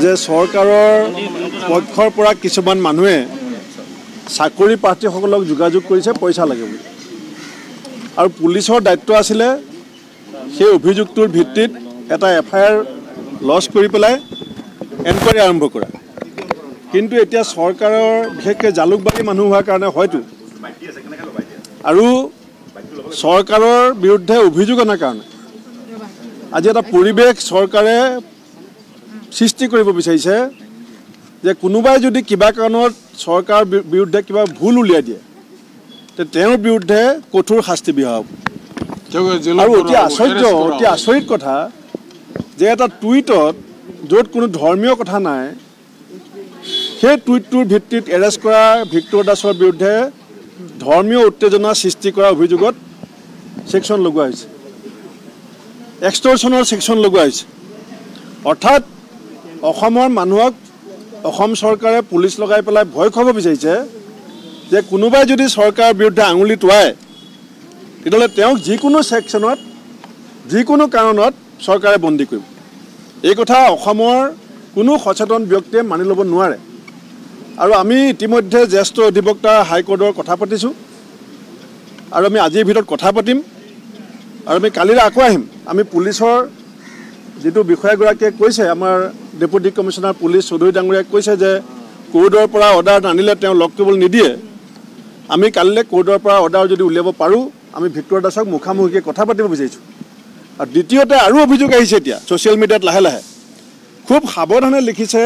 যে চৰকাৰৰ পক্ষৰ পৰা কিছুমান মানুহে চাকৰি প্ৰাৰ্থীসকলক যোগাযোগ কৰিছে পইচা লাগে বুলি আৰু পুলিচৰ দায়িত্ব আছিলে সেই অভিযোগটোৰ ভিত্তিত এটা এফআইআৰ লজ কৰি পেলাই এনকুৱাৰী আৰম্ভ কৰা কিন্তু এতিয়া চৰকাৰৰ বিশেষকৈ জালুকবাৰী মানুহ হোৱাৰ কাৰণে হয়তো আৰু চৰকাৰৰ বিৰুদ্ধে অভিযোগ অনাৰ কাৰণে আজি এটা পৰিৱেশ চৰকাৰে সৃষ্টি কৰিব বিচাৰিছে যে কোনোবাই যদি কিবা কাৰণত চৰকাৰৰ বিৰুদ্ধে কিবা ভুল উলিয়াই দিয়ে তে তেওঁৰ বিৰুদ্ধে কঠোৰ শাস্তি বিহা হ'ব আৰু অতি আচৰিত কথা যে এটা টুইটত য'ত কোনো ধৰ্মীয় কথা নাই সেই টুইটটোৰ ভিত্তিত এৰেষ্ট কৰা ভিক্টৰ দাসৰ বিৰুদ্ধে ধৰ্মীয় উত্তেজনা সৃষ্টি কৰা অভিযোগত সেকশন লগোৱা হৈছে এক্সটৰ্শনৰ সেকশন লগোৱা হৈছে অৰ্থাৎ অসমৰ মানুহক অসম চৰকাৰে পুলিচ লগাই পেলাই ভয় খুৱাব বিচাৰিছে যে কোনোবাই যদি চৰকাৰৰ বিৰুদ্ধে আঙুলি টোৱায় তেতিয়াহ'লে তেওঁক যিকোনো সেকশনত যিকোনো কাৰণত চৰকাৰে বন্দী কৰিব এই কথা অসমৰ কোনো সচেতন ব্যক্তিয়ে মানি ল'ব নোৱাৰে আৰু আমি ইতিমধ্যে জ্যেষ্ঠ অধিবক্তা হাইকোৰ্টৰ কথা পাতিছোঁ আৰু আমি আজিৰ ভিতৰত কথা পাতিম আৰু আমি কালিলৈ আকৌ আহিম আমি পুলিচৰ যেটো বিষয়াগৰাকীয়ে কৈছে আমাৰ ডেপুটি কমিশনাৰ পুলিচ চৌধুৰী ডাঙৰীয়াই কৈছে যে কোৰ্টৰ পৰা অৰ্ডাৰ আনিলে তেওঁ লগ কৰিবলৈ নিদিয়ে আমি কালিলৈ কোৰ্টৰ পৰা অৰ্ডাৰ যদি উলিয়াব পাৰোঁ আমি ভিক্টৰ দাসক মুখামুখিকৈ কথা পাতিব বিচাৰিছোঁ আৰু দ্বিতীয়তে আৰু অভিযোগ আহিছে এতিয়া ছ'চিয়েল মিডিয়াত লাহে লাহে খুব সাৱধানে লিখিছে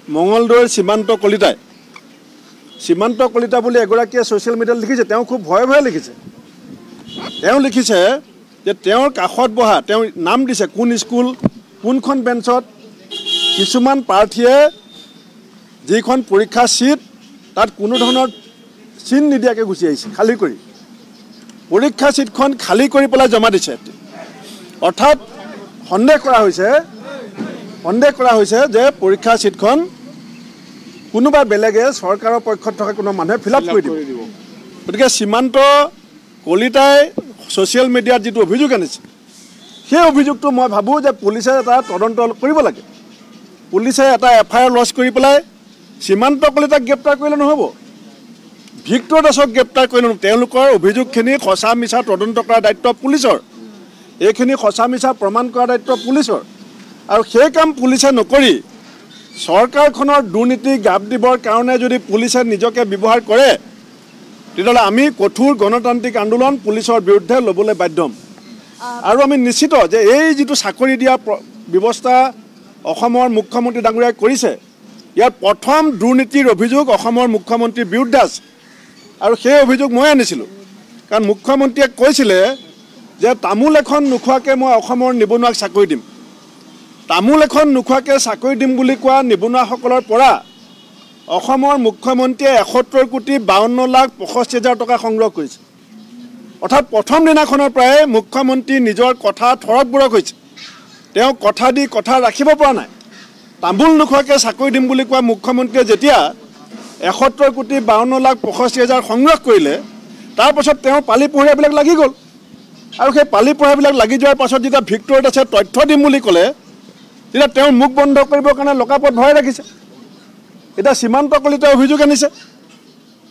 মঙলদৈৰ সীমান্ত কলিতা বুলি এগৰাকীয়ে ছ'চিয়েল মিডিয়াত লিখিছে তেওঁ খুব ভয়ে ভয়ে লিখিছে তেওঁ লিখিছে যে তেওঁৰ কাষত বহা তেওঁ নাম দিছে কোন স্কুল কোনখন বেঞ্চত কিছুমান প্ৰাৰ্থীয়ে যিখন পৰীক্ষা চিট তাত কোনো ধৰণৰ চিন নিদিয়াকৈ গুচি আহিছে খালী কৰি পৰীক্ষা চিটখন খালী কৰি পেলাই জমা দিছে অৰ্থাৎ সন্দেহ কৰা হৈছে যে পৰীক্ষা চিটখন কোনোবা বেলেগে চৰকাৰৰ পক্ষত থকা কোনো মানুহে ফিল আপ কৰি দিব গতিকে সীমান্ত কলিতাই ছ'চিয়েল মিডিয়াত যিটো অভিযোগ আনিছে সেই অভিযোগটো মই ভাবোঁ যে পুলিচে এটা তদন্ত কৰিব লাগে পুলিচে এটা এফআইআৰ লজ কৰি পেলাই সীমান্ত কলিতাক গ্ৰেপ্তাৰ কৰিলে নহ'ব ভিক্টৰ দাসক গ্ৰেপ্তাৰ কৰিলে তেওঁলোকৰ অভিযোগখিনি সঁচা মিছা তদন্ত কৰাৰ দায়িত্ব পুলিচৰ এইখিনি সঁচা মিছা প্ৰমাণ কৰাৰ দায়িত্ব পুলিচৰ আৰু সেই কাম পুলিচে নকৰি চৰকাৰখনৰ দুৰ্নীতি গাপ দিবৰ কাৰণে যদি পুলিচে নিজকে ব্যৱহাৰ কৰে তেতিয়াহ'লে আমি কঠোৰ গণতান্ত্ৰিক আন্দোলন পুলিচৰ বিৰুদ্ধে ল'বলৈ বাধ্য হ'ম আৰু আমি নিশ্চিত যে এই যিটো চাকৰি দিয়া ব্যৱস্থা অসমৰ মুখ্যমন্ত্ৰী ডাঙৰীয়াই কৰিছে ইয়াৰ প্ৰথম দুৰ্নীতিৰ অভিযোগ অসমৰ মুখ্যমন্ত্ৰীৰ বিৰুদ্ধে আছে আৰু সেই অভিযোগ মই আনিছিলোঁ কাৰণ মুখ্যমন্ত্ৰীয়ে কৈছিলে যে তামোল এখন নোখোৱাকৈ মই অসমৰ নিবনুৱাক চাকৰি দিম তামোল এখন নোখোৱাকৈ চাকৰি দিম বুলি কোৱা নিবনুৱাসকলৰ পৰা অসমৰ মুখ্যমন্ত্ৰীয়ে 71,52,65,000 টকা সংগ্ৰহ কৰিছে অৰ্থাৎ প্ৰথম দিনাখনৰ পৰাই মুখ্যমন্ত্ৰী নিজৰ কথা থৰক হৈছে তেওঁ কথা দি কথা ৰাখিব পৰা নাই তামোল নোখোৱাকৈ চাকৰি দিম বুলি কোৱা মুখ্যমন্ত্ৰীয়ে যেতিয়া 71,52,65,000 সংগ্ৰহ কৰিলে তাৰপাছত তেওঁৰ পালি পহৰীয়াবিলাক লাগি গ'ল আৰু সেই পালি পহৰীয়াবিলাক লাগি যোৱাৰ পাছত যেতিয়া ভিক্টৰ দাসে তথ্য দিম বুলি ক'লে তেতিয়া তেওঁৰ মুখ বন্ধ কৰিবৰ কাৰণে লকাপত ভৰাই ৰাখিছে এটা সীমান্ত কলিতাই অভিযোগ আনিছে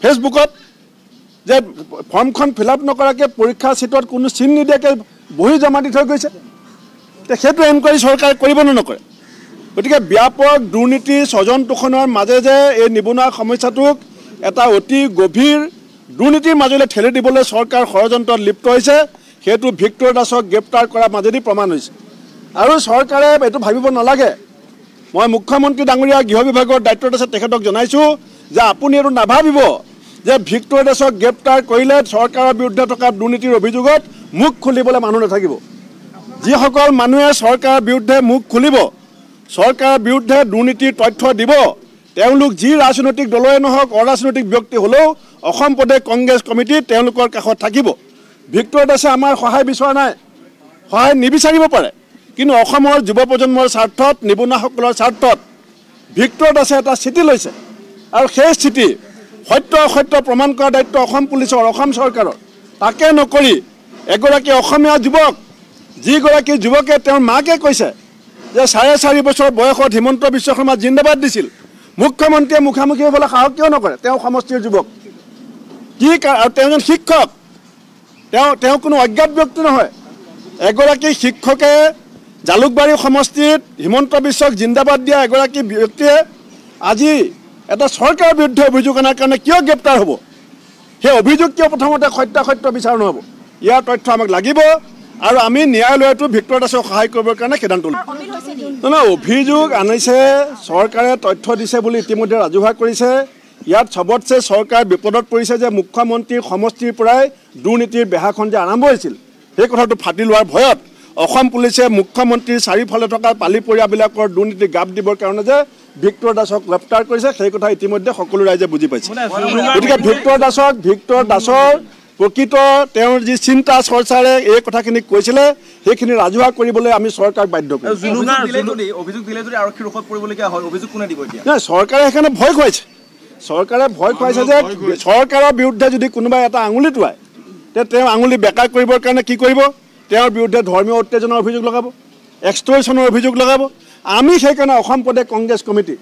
ফেচবুকত যে ফৰ্মখন ফিল আপ নকৰাকৈ পৰীক্ষা চিটত কোনো চিন নিদিয়াকৈ বহি জমা দি থৈ গৈছে সেইটো এনকুৱাৰী চৰকাৰে কৰিব নে নকৰে গতিকে ব্যাপক দুৰ্নীতি স্বজন তোষণৰ মাজে যে এই নিবনুৱা সমস্যাটোক এটা অতি গভীৰ দুৰ্নীতিৰ মাজলৈ ঠেলি দিবলৈ চৰকাৰ ষড়যন্ত্ৰত লিপ্ত হৈছে সেইটো ভিক্টৰ দাসক গ্ৰেপ্তাৰ কৰাৰ মাজেদি প্ৰমাণ হৈছে আৰু চৰকাৰে এইটো ভাবিব নালাগে মই মুখ্যমন্ত্ৰী ডাঙৰীয়া গৃহ বিভাগৰ দায়িত্বত আছে তেখেতক জনাইছোঁ যে আপুনি এইটো নাভাবিব যে ভিক্টৰ দাসক গ্ৰেপ্তাৰ কৰিলে চৰকাৰৰ বিৰুদ্ধে থকা দুৰ্নীতিৰ অভিযোগত মুখ খুলিবলৈ মানুহ নাথাকিব যিসকল মানুহে চৰকাৰৰ বিৰুদ্ধে মুখ খুলিব চৰকাৰৰ বিৰুদ্ধে দুৰ্নীতিৰ তথ্য দিব তেওঁলোক যি ৰাজনৈতিক দলই নহওক অৰাজনৈতিক ব্যক্তি হ'লেও অসম প্ৰদেশ কংগ্ৰেছ কমিটি তেওঁলোকৰ কাষত থাকিব ভিক্টৰ দাসে আমাৰ সহায় বিচৰা নাই সহায় নিবিচাৰিব পাৰে কিন্তু অসমৰ যুৱ প্ৰজন্মৰ স্বাৰ্থত নিবনুৱাসকলৰ স্বাৰ্থত ভিক্টৰ দাসে এটা স্থিতি লৈছে আৰু সেই স্থিতি সত্য অসত্য প্ৰমাণ কৰাৰ দায়িত্ব অসম পুলিচৰ অসম চৰকাৰৰ তাকে নকৰি এগৰাকী অসমীয়া যুৱক যিগৰাকী যুৱকে তেওঁৰ মাকে কৈছে যে 4.5 বছৰ বয়সত হিমন্ত বিশ্ব শৰ্মা জিন্দাবাদ দিছিল মুখ্যমন্ত্ৰীয়ে মুখামুখি হ'বলৈ সাহস কিয় নকৰে তেওঁ সমষ্টিৰ যুৱক কি আৰু তেওঁ এজন শিক্ষক তেওঁ কোনো অজ্ঞাত ব্যক্তি নহয় এগৰাকী শিক্ষকে জালুকবাৰী সমষ্টিত হিমন্ত বিশ্বক জিন্দাবাদ দিয়া এগৰাকী ব্যক্তিয়ে আজি এটা চৰকাৰৰ বিৰুদ্ধে অভিযোগ অনাৰ কাৰণে কিয় গ্ৰেপ্তাৰ হ'ব সেই অভিযোগ কিয় প্ৰথমতে সত্য বিচাৰ নহ'ব ইয়াৰ তথ্য আমাক লাগিব আৰু আমি ন্যায়ালয়টো ভিক্টৰ দাসক সহায় কৰিবৰ কাৰণে সিদ্ধান্ত ল'ম অভিযোগ আনিছে চৰকাৰে তথ্য দিছে বুলি ইতিমধ্যে ৰাজহুৱা কৰিছে ইয়াত সবতছে চৰকাৰ বিপদত পৰিছে যে মুখ্যমন্ত্ৰীৰ সমষ্টিৰ পৰাই দুৰ্নীতিৰ বেহাখন যে আৰম্ভ হৈছিল সেই কথাটো ফাটি লোৱাৰ ভয়ত অসম পুলিচে মুখ্যমন্ত্ৰীৰ চাৰিওফালে থকা পালি পৰিয়াবিলাকৰ দুৰ্নীতি গাপ দিবৰ কাৰণে যে ভিক্টৰ দাসক গ্ৰেপ্তাৰ কৰিছে সেই কথা ইতিমধ্যে সকলো ৰাইজে বুজি পাইছে গতিকে ভিক্টৰ দাসৰ প্ৰকৃত তেওঁৰ যি চিন্তা চৰ্চাৰে এই কথাখিনি কৈছিলে সেইখিনি ৰাজহুৱা কৰিবলৈ আমি চৰকাৰক বাধ্য কৰিম চৰকাৰে সেইকাৰণে ভয় খুৱাইছে যে চৰকাৰৰ বিৰুদ্ধে যদি কোনোবাই এটা আঙুলি টোৱায় তে তেওঁ আঙুলি বেকাৰ কৰিবৰ কাৰণে কি কৰিব তেওঁৰ বিৰুদ্ধে ধৰ্মীয় উত্তেজনাৰ অভিযোগ লগাব এক্সটৰ্চনৰ অভিযোগ লগাব আমি সেইকাৰণে অসম প্ৰদেশ কংগ্ৰেছ কমিটি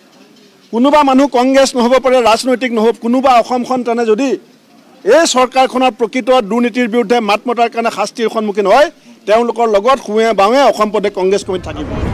কোনোবা মানুহ কংগ্ৰেছ নহ'ব পাৰে ৰাজনৈতিক নহ'ব কোনোবা অসমখন তেনে যদি এই চৰকাৰখনৰ প্ৰকৃত দুৰ্নীতিৰ বিৰুদ্ধে মাত মতাৰ কাৰণে শাস্তিৰ সন্মুখীন হয় তেওঁলোকৰ লগত সোঁৱে বাৱে অসম প্ৰদেশ কংগ্ৰেছ কমিটি থাকিব